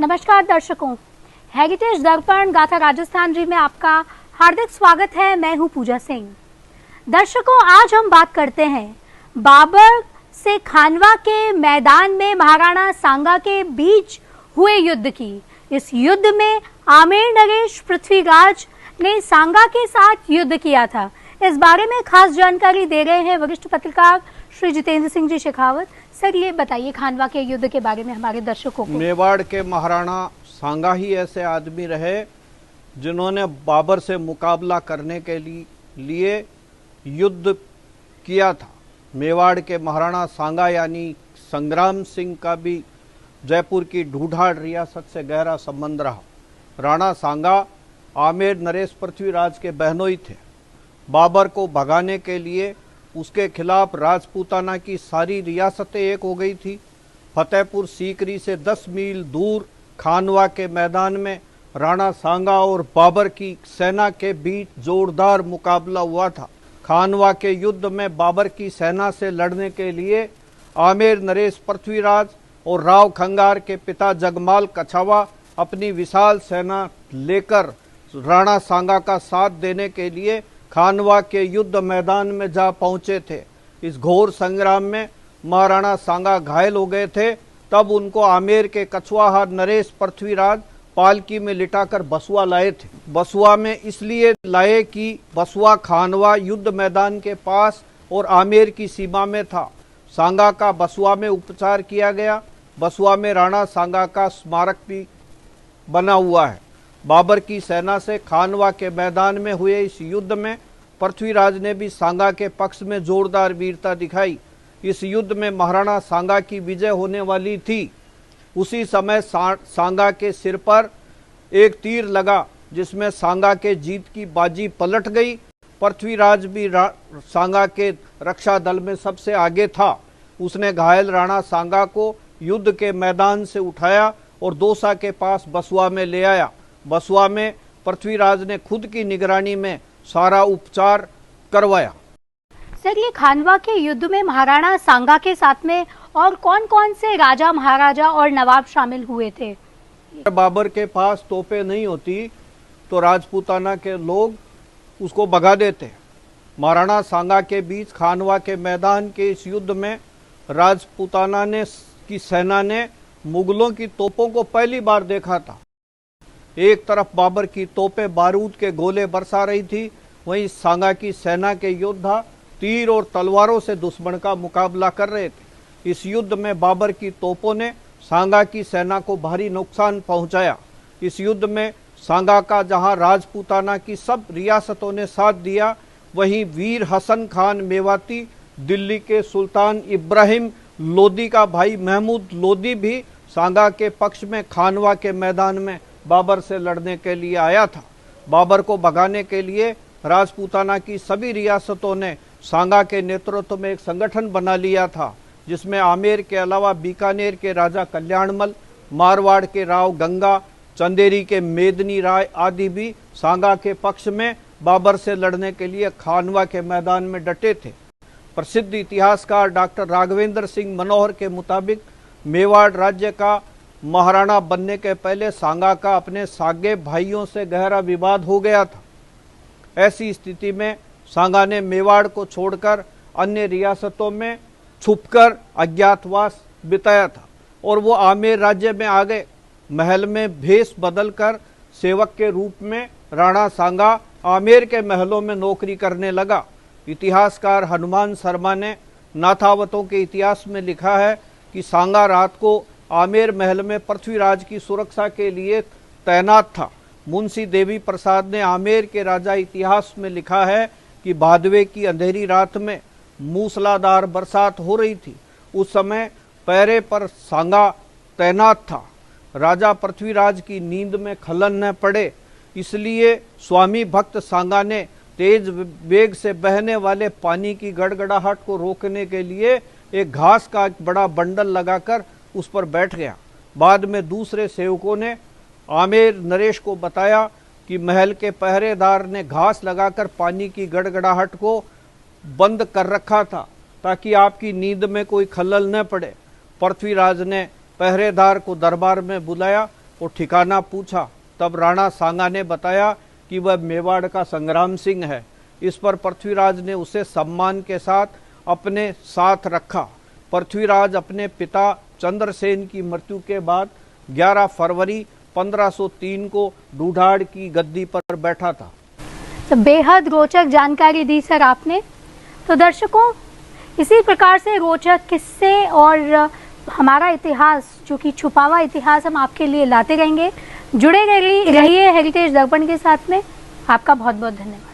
नमस्कार दर्शकों, हेरिटेज दर्पण गाथा राजस्थान जी में आपका हार्दिक स्वागत है। मैं हूं पूजा सिंह। दर्शकों, आज हम बात करते हैं बाबर से खानवा के मैदान में महाराणा सांगा के बीच हुए युद्ध की। इस युद्ध में आमेर नरेश पृथ्वीराज ने सांगा के साथ युद्ध किया था। इस बारे में खास जानकारी दे रहे हैं वरिष्ठ पत्रकार श्री जितेंद्र सिंह जी शेखावत। सर, ये बताइए खानवा के युद्ध के बारे में हमारे दर्शकों को। मेवाड़ के महाराणा सांगा ही ऐसे आदमी रहे जिन्होंने बाबर से मुकाबला करने के लिए युद्ध किया था। मेवाड़ के महाराणा सांगा यानी संग्राम सिंह का भी जयपुर की ढूढ़ाड़ रियासत से गहरा संबंध रहा। राणा सांगा आमेर नरेश पृथ्वीराज के बहनोई थे। बाबर को भगाने के लिए उसके खिलाफ राजपूताना की सारी रियासतें एक हो गई थी। फतेहपुर सीकरी से 10 मील दूर खानवा के मैदान में राणा सांगा और बाबर की सेना के बीच जोरदार मुकाबला हुआ था। खानवा के युद्ध में बाबर की सेना से लड़ने के लिए आमेर नरेश पृथ्वीराज और राव खंगार के पिता जगमाल कछावा अपनी विशाल सेना लेकर राणा सांगा का साथ देने के लिए खानवा के युद्ध मैदान में जा पहुंचे थे। इस घोर संग्राम में महाराणा सांगा घायल हो गए थे। तब उनको आमेर के कछुआहा नरेश पृथ्वीराज पालकी में लिटाकर बसुआ लाए थे। बसुआ में इसलिए लाए कि बसुआ खानवा युद्ध मैदान के पास और आमेर की सीमा में था। सांगा का बसुआ में उपचार किया गया। बसुआ में राणा सांगा का स्मारक भी बना हुआ है। बाबर की सेना से खानवा के मैदान में हुए इस युद्ध में पृथ्वीराज ने भी सांगा के पक्ष में जोरदार वीरता दिखाई। इस युद्ध में महाराणा सांगा की विजय होने वाली थी। उसी समय सांगा के सिर पर एक तीर लगा जिसमें सांगा के जीत की बाजी पलट गई। पृथ्वीराज भी सांगा के रक्षा दल में सबसे आगे था। उसने घायल राणा सांगा को युद्ध के मैदान से उठाया और दौसा के पास बसुआ में ले आया। बसुआ में पृथ्वीराज ने खुद की निगरानी में सारा उपचार करवाया। सर, ये खानवा के युद्ध में महाराणा सांगा के साथ में और कौन कौन से राजा, महाराजा और नवाब शामिल हुए थे? बाबर के पास तोपें नहीं होती तो राजपूताना के लोग उसको भगा देते। महाराणा सांगा के बीच खानवा के मैदान के इस युद्ध में राजपूताना की सेना ने मुगलों की तोपों को पहली बार देखा था। एक तरफ बाबर की तोपें बारूद के गोले बरसा रही थी, वहीं सांगा की सेना के योद्धा तीर और तलवारों से दुश्मन का मुकाबला कर रहे थे। इस युद्ध में बाबर की तोपों ने सांगा की सेना को भारी नुकसान पहुंचाया। इस युद्ध में सांगा का जहां राजपूताना की सब रियासतों ने साथ दिया, वहीं वीर हसन खान मेवाती, दिल्ली के सुल्तान इब्राहिम लोदी का भाई महमूद लोदी भी सांगा के पक्ष में खानवा के मैदान में बाबर से लड़ने के लिए आया था। बाबर को भगाने के लिए राजपूताना की सभी रियासतों ने सांगा के नेतृत्व में एक संगठन बना लिया था, जिसमें आमेर के अलावा बीकानेर के राजा कल्याणमल, मारवाड़ के राव गंगा, चंदेरी के मेदनी राय आदि भी सांगा के पक्ष में बाबर से लड़ने के लिए खानवा के मैदान में डटे थे। प्रसिद्ध इतिहासकार डॉक्टर राघवेंद्र सिंह मनोहर के मुताबिक मेवाड़ राज्य का महाराणा बनने के पहले सांगा का अपने सागे भाइयों से गहरा विवाद हो गया था। ऐसी स्थिति में सांगा ने मेवाड़ को छोड़कर अन्य रियासतों में छुपकर अज्ञातवास बिताया था और वो आमेर राज्य में आ गए। महल में भेष बदलकर सेवक के रूप में राणा सांगा आमेर के महलों में नौकरी करने लगा। इतिहासकार हनुमान शर्मा ने नाथावतों के इतिहास में लिखा है कि सांगा रात को आमेर महल में पृथ्वीराज की सुरक्षा के लिए तैनात था। मुंशी देवी प्रसाद ने आमेर के राजा इतिहास में लिखा है कि भादवे की अंधेरी रात में मूसलाधार बरसात हो रही थी। उस समय पहरे पर सांगा तैनात था। राजा पृथ्वीराज की नींद में खलल न पड़े, इसलिए स्वामी भक्त सांगा ने तेज वेग से बहने वाले पानी की गड़गड़ाहट को रोकने के लिए एक घास का बड़ा बंडल लगाकर उस पर बैठ गया। बाद में दूसरे सेवकों ने आमेर नरेश को बताया कि महल के पहरेदार ने घास लगाकर पानी की गड़गड़ाहट को बंद कर रखा था ताकि आपकी नींद में कोई खलल न पड़े। पृथ्वीराज ने पहरेदार को दरबार में बुलाया और ठिकाना पूछा, तब राणा सांगा ने बताया कि वह मेवाड़ का संग्राम सिंह है। इस पर पृथ्वीराज ने उसे सम्मान के साथ अपने साथ रखा। पृथ्वीराज अपने पिता चंद्रसेन की मृत्यु के बाद 11 फरवरी 1503 को ढूढ़ाड़ की गद्दी पर बैठा था। तो बेहद रोचक जानकारी दी सर आपने। तो दर्शकों, इसी प्रकार से रोचक किस्से और हमारा इतिहास, जो कि छुपा हुआ इतिहास, हम आपके लिए लाते रहेंगे। जुड़े रहिए हेरिटेज दर्पण के साथ में। आपका बहुत बहुत धन्यवाद।